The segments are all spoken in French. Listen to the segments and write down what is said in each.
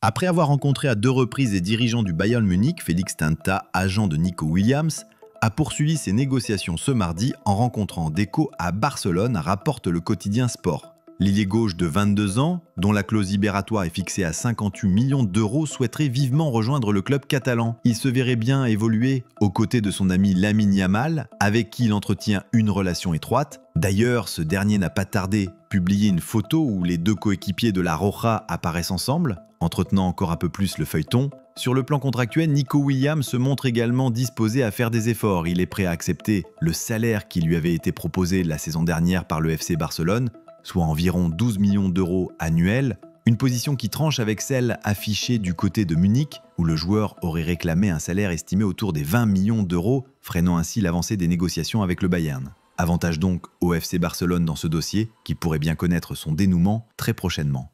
Après avoir rencontré à 2 reprises les dirigeants du Bayern Munich, Félix Tenta, agent de Nico Williams, a poursuivi ses négociations ce mardi en rencontrant Deco à Barcelone, rapporte le quotidien Sport. L'ailier gauche de 22 ans, dont la clause libératoire est fixée à 58 millions d'euros, souhaiterait vivement rejoindre le club catalan. Il se verrait bien évoluer aux côtés de son ami Lamine Yamal, avec qui il entretient une relation étroite. D'ailleurs, ce dernier n'a pas tardé publier une photo où les 2 coéquipiers de la Roja apparaissent ensemble, entretenant encore un peu plus le feuilleton. Sur le plan contractuel, Nico Williams se montre également disposé à faire des efforts. Il est prêt à accepter le salaire qui lui avait été proposé la saison dernière par le FC Barcelone, soit environ 12 millions d'euros annuels, une position qui tranche avec celle affichée du côté de Munich, où le joueur aurait réclamé un salaire estimé autour des 20 millions d'euros, freinant ainsi l'avancée des négociations avec le Bayern. Avantage donc au FC Barcelone dans ce dossier, qui pourrait bien connaître son dénouement très prochainement.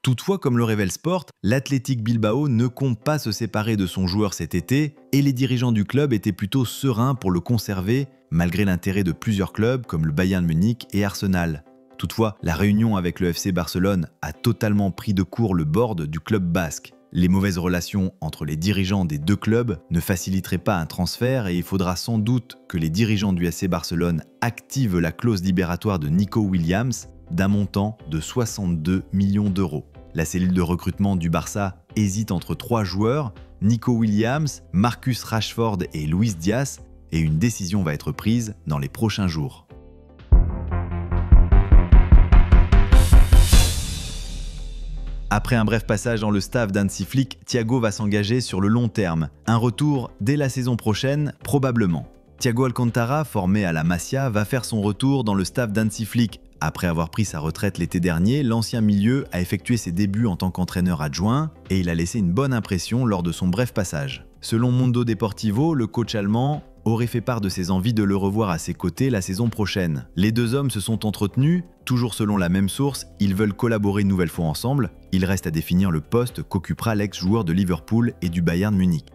Toutefois, comme le révèle Sport, l'Athletic Bilbao ne compte pas se séparer de son joueur cet été, et les dirigeants du club étaient plutôt sereins pour le conserver, malgré l'intérêt de plusieurs clubs comme le Bayern Munich et Arsenal. Toutefois, la réunion avec le FC Barcelone a totalement pris de court le board du club basque. Les mauvaises relations entre les dirigeants des 2 clubs ne faciliteraient pas un transfert et il faudra sans doute que les dirigeants du FC Barcelone activent la clause libératoire de Nico Williams d'un montant de 62 millions d'euros. La cellule de recrutement du Barça hésite entre 3 joueurs, Nico Williams, Marcus Rashford et Luis Diaz, et une décision va être prise dans les prochains jours. Après un bref passage dans le staff d'Hansi Flick, Thiago va s'engager sur le long terme. Un retour dès la saison prochaine, probablement. Thiago Alcantara, formé à la Masia, va faire son retour dans le staff d'Hansi Flick. Après avoir pris sa retraite l'été dernier, l'ancien milieu a effectué ses débuts en tant qu'entraîneur adjoint et il a laissé une bonne impression lors de son bref passage. Selon Mundo Deportivo, le coach allemand aurait fait part de ses envies de le revoir à ses côtés la saison prochaine. Les 2 hommes se sont entretenus, toujours selon la même source, ils veulent collaborer une nouvelle fois ensemble. Il reste à définir le poste qu'occupera l'ex-joueur de Liverpool et du Bayern Munich.